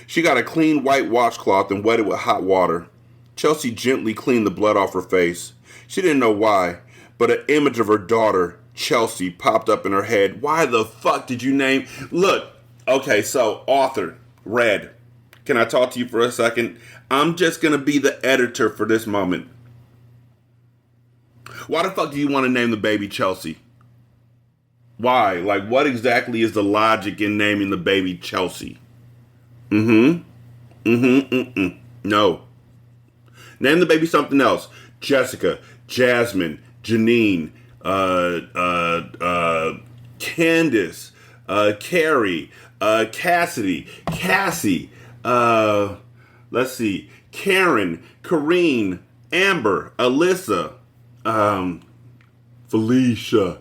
She got a clean white washcloth and wet it with hot water. Chelsea gently cleaned the blood off her face. She didn't know why, but an image of her daughter, Chelsea, popped up in her head. Why the fuck did you name... Look, okay, so author, Red, can I talk to you for a second? I'm just going to be the editor for this moment. Why the fuck do you want to name the baby Chelsea? Why? Like, what exactly is the logic in naming the baby Chelsea? Mm-hmm. Mm-hmm. Mm-mm. No. Name the baby something else. Jessica, Jasmine, Janine, Candace, Carrie, Cassidy, Cassie, let's see, Karen, Kareen, Amber, Alyssa, Felicia,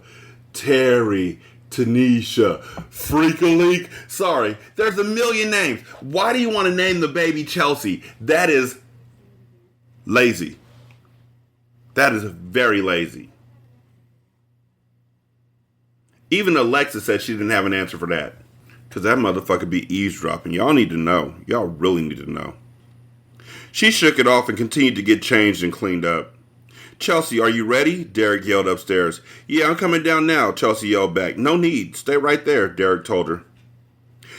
Terry, Tanisha, Freak-a-leak. Sorry, there's a million names. Why do you want to name the baby Chelsea? That is lazy. That is very lazy. Even Alexa said she didn't have an answer for that. Because that motherfucker be eavesdropping. Y'all need to know. Y'all really need to know. She shook it off and continued to get changed and cleaned up. Chelsea, are you ready? Derek yelled upstairs. Yeah, I'm coming down now, Chelsea yelled back. No need. Stay right there, Derek told her.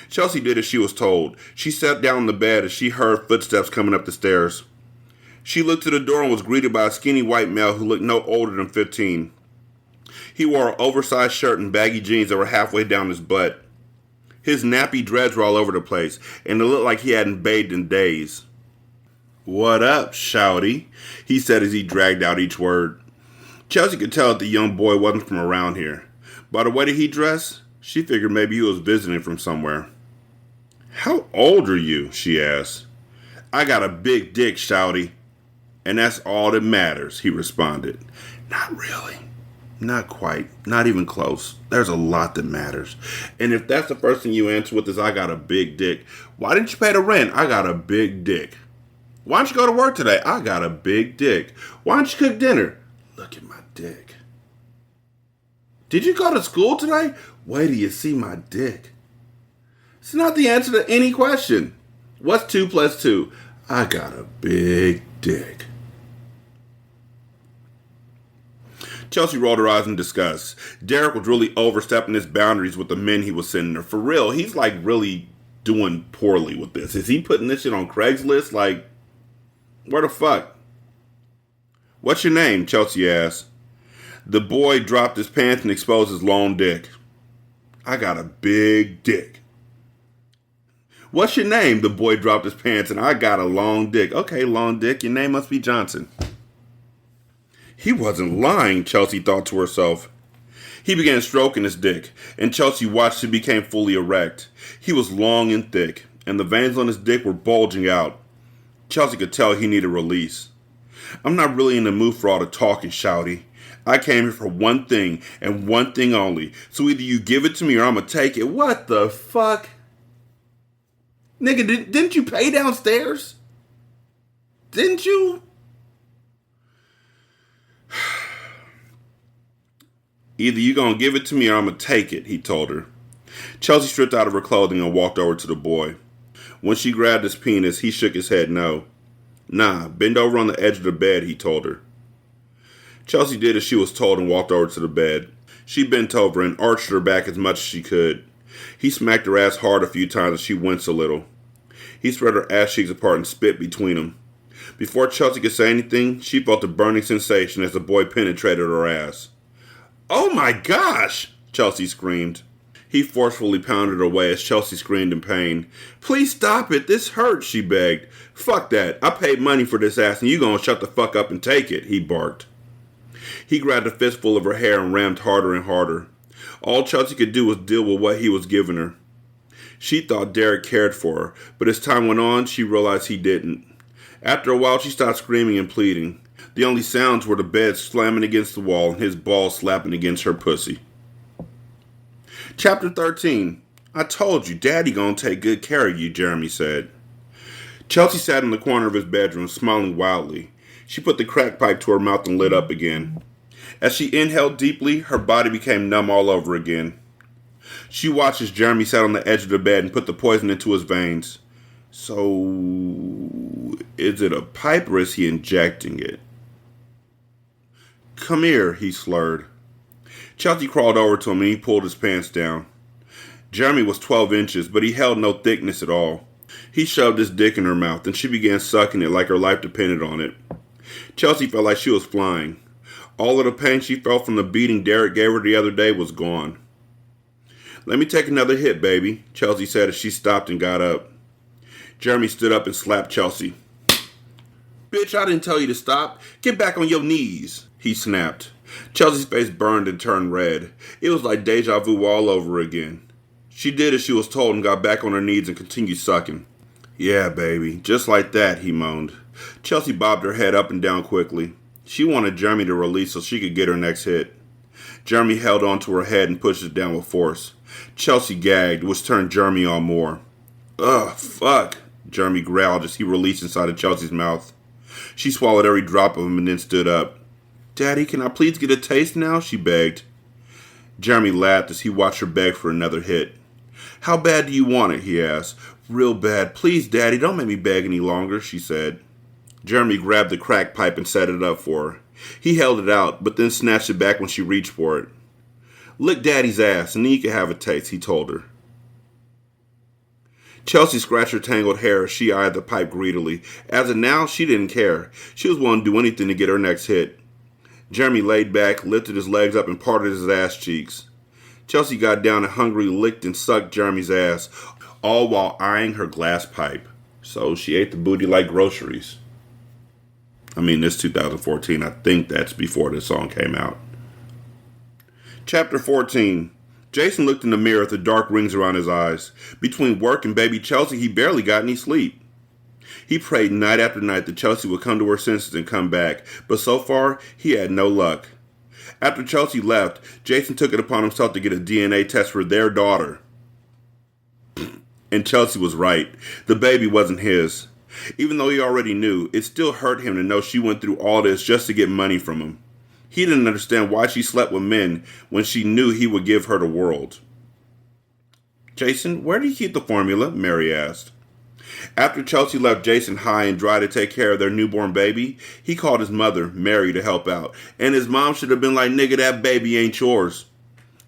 Chelsea did as she was told. She sat down on the bed as she heard footsteps coming up the stairs. She looked to the door and was greeted by a skinny white male who looked no older than 15. He wore an oversized shirt and baggy jeans that were halfway down his butt. His nappy dreads were all over the place, and it looked like he hadn't bathed in days. What up, shouty? He said as he dragged out each word. Chelsea could tell that the young boy wasn't from around here. By the way that he dressed, she figured maybe he was visiting from somewhere. How old are you? She asked. I got a big dick, shouty. And that's all that matters, he responded. Not really. Not quite. Not even close. There's a lot that matters. And if that's the first thing you answer with is I got a big dick, why didn't you pay the rent? I got a big dick. Why don't you go to work today? I got a big dick. Why don't you cook dinner? Look at my dick. Did you go to school today? Wait till you see my dick. It's not the answer to any question. What's 2 plus 2? I got a big dick. Chelsea rolled her eyes in disgust. Derek was really overstepping his boundaries with the men he was sending her. For real, he's like really doing poorly with this. Is he putting this shit on Craigslist? Like, where the fuck? What's your name? Chelsea asked. The boy dropped his pants and exposed his long dick. I got a big dick. What's your name? The boy dropped his pants and I got a long dick. Okay, long dick, your name must be Johnson. He wasn't lying, Chelsea thought to herself. He began stroking his dick, and Chelsea watched he became fully erect. He was long and thick, and the veins on his dick were bulging out. Chelsea could tell he needed release. I'm not really in the mood for all the talking, shouty. I came here for one thing, and one thing only. So either you give it to me or I'm gonna take it. What the fuck? Nigga, didn't you pay downstairs? Didn't you? Either you gonna give it to me or I'm gonna take it, he told her. Chelsea stripped out of her clothing and walked over to the boy. When she grabbed his penis, he shook his head no. Nah, bend over on the edge of the bed, he told her. Chelsea did as she was told and walked over to the bed. She bent over and arched her back as much as she could. He smacked her ass hard a few times as she winced a little. He spread her ass cheeks apart and spit between them. Before Chelsea could say anything, she felt a burning sensation as the boy penetrated her ass. Oh my gosh! Chelsea screamed. He forcefully pounded her away as Chelsea screamed in pain. Please stop it, this hurts, she begged. Fuck that, I paid money for this ass and you gonna shut the fuck up and take it, he barked. He grabbed a fistful of her hair and rammed harder and harder. All Chelsea could do was deal with what he was giving her. She thought Derek cared for her, but as time went on, she realized he didn't. After a while, she stopped screaming and pleading. The only sounds were the bed slamming against the wall and his balls slapping against her pussy. Chapter 13. I told you, Daddy gonna take good care of you, Jeremy said. Chelsea sat in the corner of his bedroom, smiling wildly. She put the crack pipe to her mouth and lit up again. As she inhaled deeply, her body became numb all over again. She watched as Jeremy sat on the edge of the bed and put the poison into his veins. So, is it a pipe or is he injecting it? Come here, he slurred. Chelsea crawled over to him and he pulled his pants down. Jeremy was 12 inches, but he held no thickness at all. He shoved his dick in her mouth and she began sucking it like her life depended on it. Chelsea felt like she was flying. All of the pain she felt from the beating Derek gave her the other day was gone. Let me take another hit, baby, Chelsea said as she stopped and got up. Jeremy stood up and slapped Chelsea. Bitch, I didn't tell you to stop. Get back on your knees, he snapped. Chelsea's face burned and turned red. It was like deja vu all over again. She did as she was told and got back on her knees and continued sucking. Yeah, baby, just like that, he moaned. Chelsea bobbed her head up and down quickly. She wanted Jeremy to release so she could get her next hit. Jeremy held onto her head and pushed it down with force. Chelsea gagged, which turned Jeremy on more. Ugh, fuck, Jeremy growled as he released inside of Chelsea's mouth. She swallowed every drop of him and then stood up. Daddy, can I please get a taste now? She begged. Jeremy laughed as he watched her beg for another hit. How bad do you want it? He asked. Real bad. Please, Daddy, don't make me beg any longer, she said. Jeremy grabbed the crack pipe and set it up for her. He held it out, but then snatched it back when she reached for it. Lick Daddy's ass, and then you can have a taste, he told her. Chelsea scratched her tangled hair as she eyed the pipe greedily. As of now, she didn't care. She was willing to do anything to get her next hit. Jeremy laid back, lifted his legs up, and parted his ass cheeks. Chelsea got down and hungrily licked and sucked Jeremy's ass, all while eyeing her glass pipe. So she ate the booty like groceries. I mean, this 2014, I think that's before this song came out. Chapter 14. Jason looked in the mirror at the dark rings around his eyes. Between work and baby Chelsea, he barely got any sleep. He prayed night after night that Chelsea would come to her senses and come back, but so far, he had no luck. After Chelsea left, Jason took it upon himself to get a DNA test for their daughter. And Chelsea was right. The baby wasn't his. Even though he already knew, it still hurt him to know she went through all this just to get money from him. He didn't understand why she slept with men when she knew he would give her the world. Jason, where do you keep the formula? Mary asked. After Chelsea left Jason high and dry to take care of their newborn baby, he called his mother, Mary, to help out. And his mom should have been like, nigga, that baby ain't yours.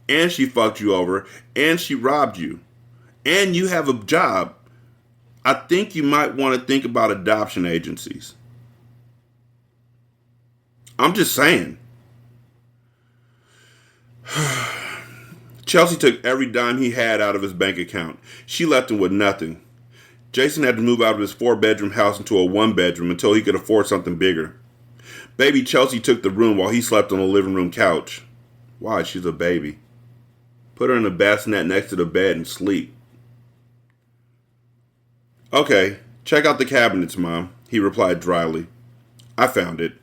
And she fucked you over. And she robbed you. And you have a job. I think you might want to think about adoption agencies. I'm just saying. Chelsea took every dime he had out of his bank account. She left him with nothing. Jason had to move out of his 4-bedroom house into a 1-bedroom until he could afford something bigger. Baby Chelsea took the room while he slept on the living room couch. Why? She's a baby. Put her in a bassinet next to the bed and sleep. Okay, check out the cabinets, Mom, he replied dryly. I found it.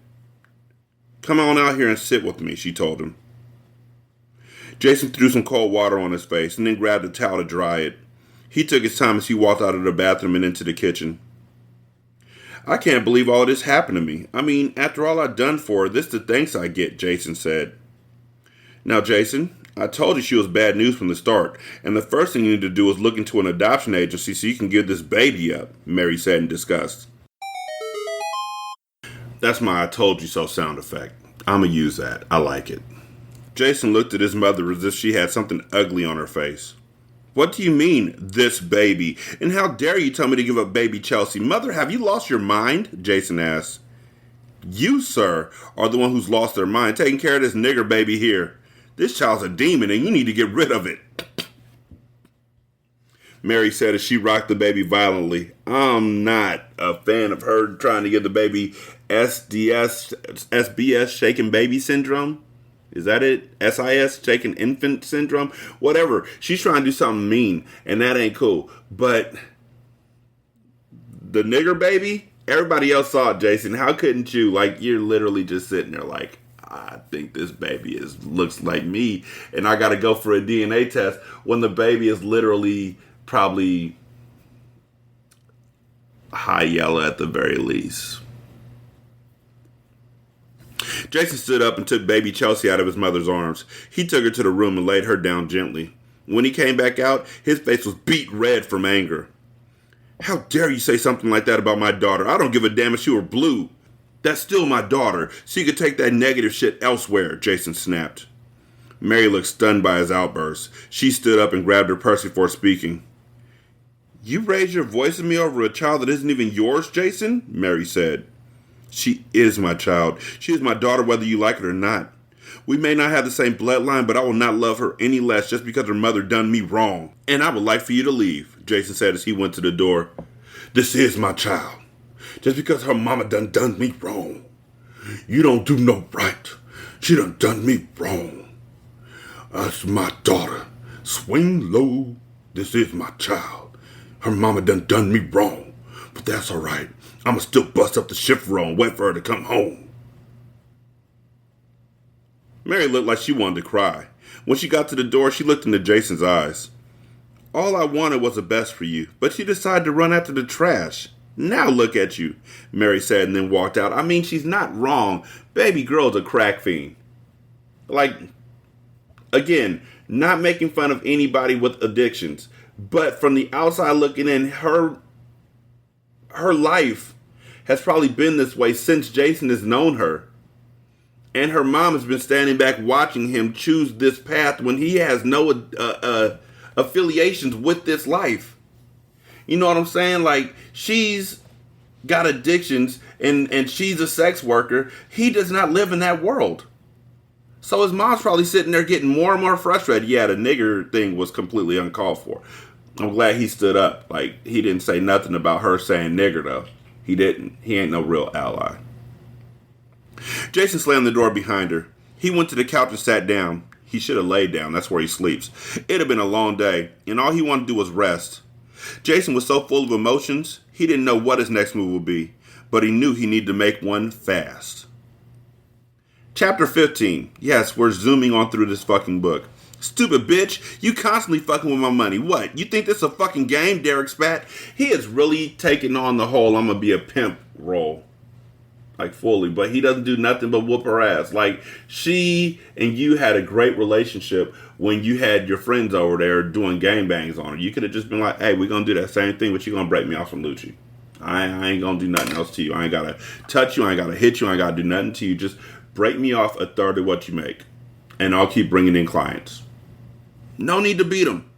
Come on out here and sit with me, she told him. Jason threw some cold water on his face and then grabbed a towel to dry it. He took his time as he walked out of the bathroom and into the kitchen. I can't believe all of this happened to me. I mean, after all I've done for her, this is the thanks I get, Jason said. Now, Jason, I told you she was bad news from the start, and the first thing you need to do is look into an adoption agency so you can give this baby up, Mary said in disgust. That's my I told you so sound effect. I'ma use that. I like it. Jason looked at his mother as if she had something ugly on her face. What do you mean, this baby? And how dare you tell me to give up baby Chelsea? Mother, have you lost your mind? Jason asked. You, sir, are the one who's lost their mind, taking care of this nigger baby here. This child's a demon and you need to get rid of it. Mary said as she rocked the baby violently. I'm not a fan of her trying to give the baby SBS, shaken baby syndrome. Is that it? SIS, shaken infant syndrome? Whatever. She's trying to do something mean, and that ain't cool. But the nigger baby, everybody else saw it, Jason. How couldn't you? Like, you're literally just sitting there like, I think this baby looks like me, and I got to go for a DNA test when the baby is literally probably high yellow at the very least. Jason stood up and took baby Chelsea out of his mother's arms. He took her to the room and laid her down gently. When he came back out, his face was beet red from anger. How dare you say something like that about my daughter? I don't give a damn if she were blue. That's still my daughter, so you could take that negative shit elsewhere, Jason snapped. Mary looked stunned by his outburst. She stood up and grabbed her purse before speaking. You raised your voice at me over a child that isn't even yours, Jason? Mary said. She is my child. She is my daughter whether you like it or not. We may not have the same bloodline, but I will not love her any less just because her mother done me wrong. And I would like for you to leave, Jason said as he went to the door. This is my child. Just because her mama done me wrong. You don't do no right. She done me wrong. That's my daughter. Swing low. This is my child. Her mama done me wrong. But that's all right. I'ma still bust up the shift row and wait for her to come home. Mary looked like she wanted to cry. When she got to the door, she looked into Jason's eyes. All I wanted was the best for you, but you decided to run after the trash. Now look at you, Mary said and then walked out. I mean, she's not wrong. Baby girl's a crack fiend. Like, again, not making fun of anybody with addictions, but from the outside looking in, her life has probably been this way since Jason has known her. And her mom has been standing back watching him choose this path when he has no affiliations with this life. You know what I'm saying? Like, she's got addictions and she's a sex worker. He does not live in that world. So his mom's probably sitting there getting more and more frustrated. Yeah, the nigger thing was completely uncalled for. I'm glad he stood up. Like, he didn't say nothing about her saying nigger, though. He didn't. He ain't no real ally. Jason slammed the door behind her. He went to the couch and sat down. He should have laid down. That's where he sleeps. It had been a long day, and all he wanted to do was rest. Jason was so full of emotions, he didn't know what his next move would be, but he knew he needed to make one fast. Chapter 15. Yes, we're zooming on through this fucking book. Stupid bitch, you constantly fucking with my money. What, you think this is a fucking game, Derek spat? He is really taking on the whole I'm gonna be a pimp role. Like, fully, but he doesn't do nothing but whoop her ass. Like, she and you had a great relationship when you had your friends over there doing gangbangs on her. You could have just been like, hey, we're gonna do that same thing, but you're gonna break me off from Lucci. I ain't gonna do nothing else to you. I ain't gotta touch you, I ain't gotta hit you, I ain't gotta do nothing to you. Just break me off a third of what you make, and I'll keep bringing in clients. No need to beat him.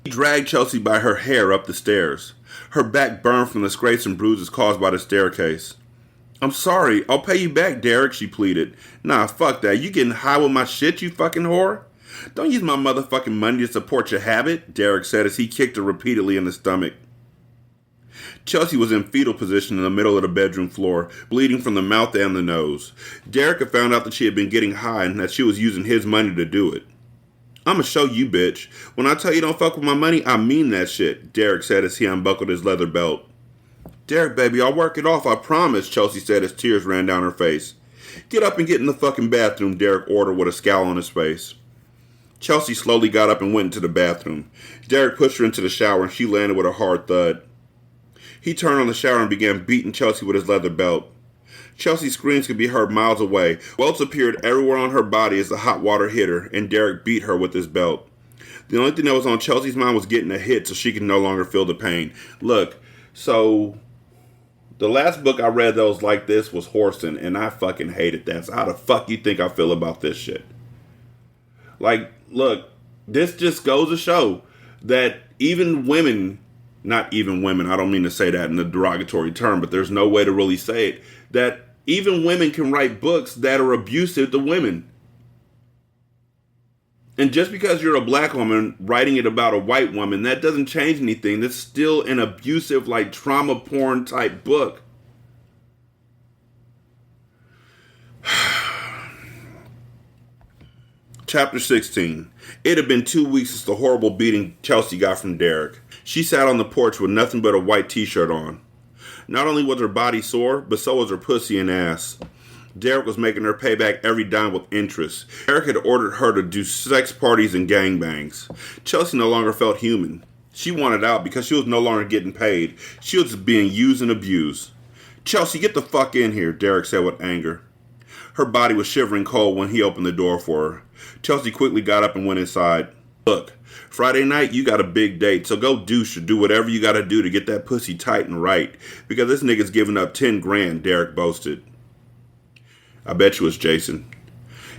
He dragged Chelsea by her hair up the stairs. Her back burned from the scrapes and bruises caused by the staircase. I'm sorry, I'll pay you back, Derek, she pleaded. Nah, fuck that. You getting high with my shit, you fucking whore? Don't use my motherfucking money to support your habit, Derek said as he kicked her repeatedly in the stomach. Chelsea was in fetal position in the middle of the bedroom floor, bleeding from the mouth and the nose. Derek had found out that she had been getting high and that she was using his money to do it. I'ma show you, bitch. When I tell you don't fuck with my money, I mean that shit, Derek said as he unbuckled his leather belt. Derek, baby, I'll work it off, I promise, Chelsea said as tears ran down her face. Get up and get in the fucking bathroom, Derek ordered with a scowl on his face. Chelsea slowly got up and went into the bathroom. Derek pushed her into the shower and she landed with a hard thud. He turned on the shower and began beating Chelsea with his leather belt. Chelsea's screams could be heard miles away. Welts appeared everywhere on her body as the hot water hit her, and Derek beat her with his belt. The only thing that was on Chelsea's mind was getting a hit so she could no longer feel the pain. Look, so the last book I read that was like this was Horson, and I fucking hated that. So how the fuck you think I feel about this shit? Like, look, this just goes to show that even women, not even women, I don't mean to say that in a derogatory term, but there's no way to really say it, that even women can write books that are abusive to women. And just because you're a black woman writing it about a white woman, that doesn't change anything. That's still an abusive, like, trauma porn type book. Chapter 16. It had been 2 weeks since the horrible beating Chelsea got from Derek. She sat on the porch with nothing but a white t-shirt on. Not only was her body sore, but so was her pussy and ass. Derek was making her pay back every dime with interest. Derek had ordered her to do sex parties and gangbangs. Chelsea no longer felt human. She wanted out because she was no longer getting paid. She was being used and abused. Chelsea, get the fuck in here, Derek said with anger. Her body was shivering cold when he opened the door for her. Chelsea quickly got up and went inside. Look, Friday night, you got a big date, so go douche or do whatever you gotta do to get that pussy tight and right. Because this nigga's giving up 10 grand, Derek boasted. I bet you it's Jason.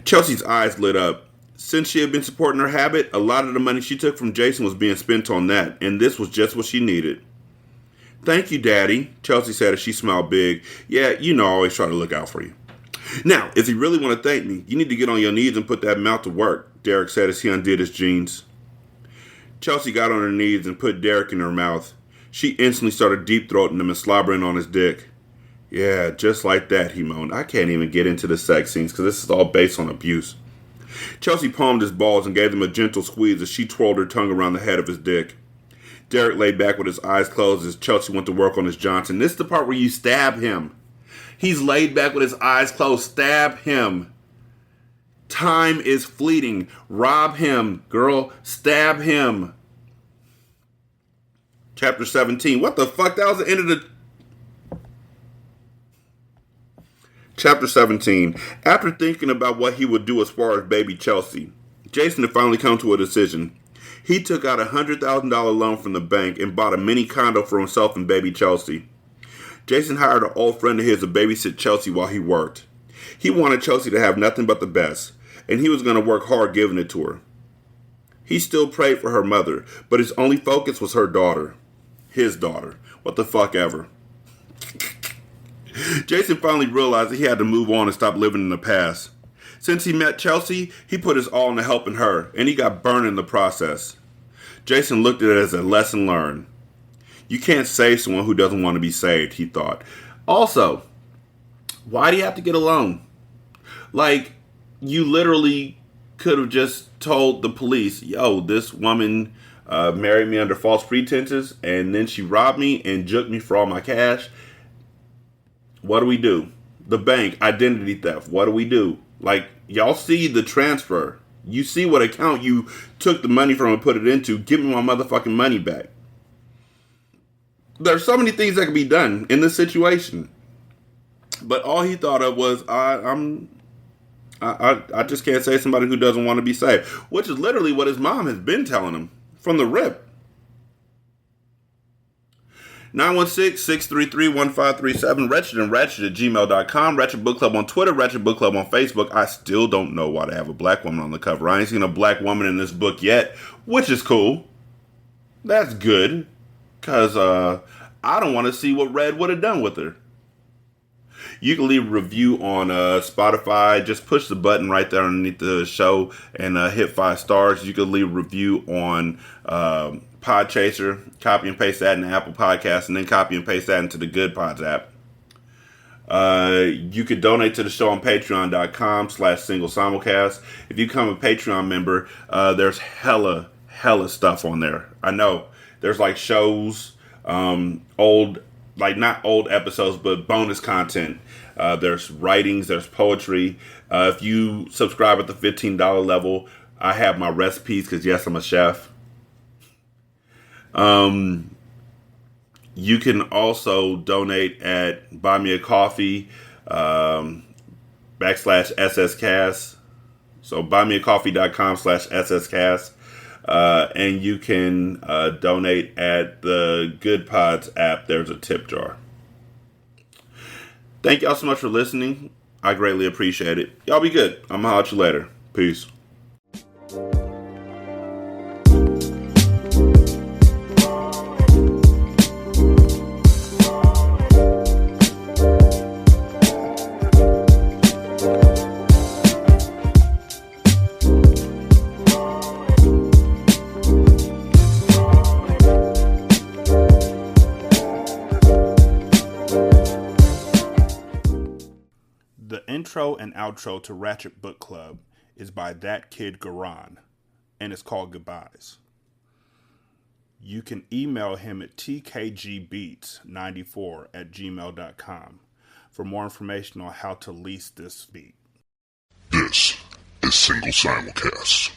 Chelsea's eyes lit up. Since she had been supporting her habit, a lot of the money she took from Jason was being spent on that, and this was just what she needed. Thank you, Daddy, Chelsea said as she smiled big. Yeah, you know I always try to look out for you. Now, if you really want to thank me, you need to get on your knees and put that mouth to work, Derek said as he undid his jeans. Chelsea got on her knees and put Derek in her mouth. She instantly started deep-throating him and slobbering on his dick. Yeah, just like that, he moaned. I can't even get into the sex scenes because this is all based on abuse. Chelsea palmed his balls and gave them a gentle squeeze as she twirled her tongue around the head of his dick. Derek lay back with his eyes closed as Chelsea went to work on his Johnson. This is the part where you stab him. He's laid back with his eyes closed. Stab him. Time is fleeting. Rob him, girl. Stab him. Chapter 17. What the fuck? That was the end of the... Chapter 17. After thinking about what he would do as far as baby Chelsea, Jason had finally come to a decision. He took out a $100,000 loan from the bank and bought a mini condo for himself and baby Chelsea. Jason hired an old friend of his to babysit Chelsea while he worked. He wanted Chelsea to have nothing but the best, and he was going to work hard giving it to her. He still prayed for her mother, but his only focus was her daughter. His daughter. What the fuck ever. Jason finally realized that he had to move on and stop living in the past. Since he met Chelsea, he put his all into helping her, and he got burned in the process. Jason looked at it as a lesson learned. You can't save someone who doesn't want to be saved, he thought. Also, why do you have to get a loan? Like, you literally could have just told the police, yo, this woman married me under false pretenses, and then she robbed me and juked me for all my cash. What do we do? The bank, identity theft. What do we do? Like, y'all see the transfer. You see what account you took the money from and put it into. Give me my motherfucking money back. There's so many things that can be done in this situation. But all he thought of was, I just can't save somebody who doesn't want to be saved. Which is literally what his mom has been telling him from the rip. 916-633-1537, Ratchet and Ratchet at gmail.com, Ratchet Book Club on Twitter, Ratchet Book Club on Facebook. I still don't know why they have a black woman on the cover. I ain't seen a black woman in this book yet, which is cool. That's good, because I don't want to see what Red would have done with her. You can leave a review on Spotify. Just push the button right there underneath the show and hit 5 stars. You can leave a review on Podchaser. Copy and paste that in the Apple Podcast, and then copy and paste that into the Good Pods app. You could donate to the show on patreon.com/single simulcast. If you become a Patreon member, there's hella stuff on there. I know. There's like shows, old, like not old episodes, but bonus content. There's writings, there's poetry. If you subscribe at the $15 level, I have my recipes, because yes, I'm a chef. You can also donate at Buy Me a Coffee, /SSCast. So buymeacoffee.com/SSCast. And you can donate at the Good Pods app. There's a tip jar. Thank y'all so much for listening. I greatly appreciate it. Y'all be good. I'm gonna holler at you later. Peace. The intro and outro to Ratchet Book Club is by That Kid Garan, and it's called Goodbyes. You can email him at tkgbeats94@gmail.com for more information on how to lease this beat. This is Single Simulcast.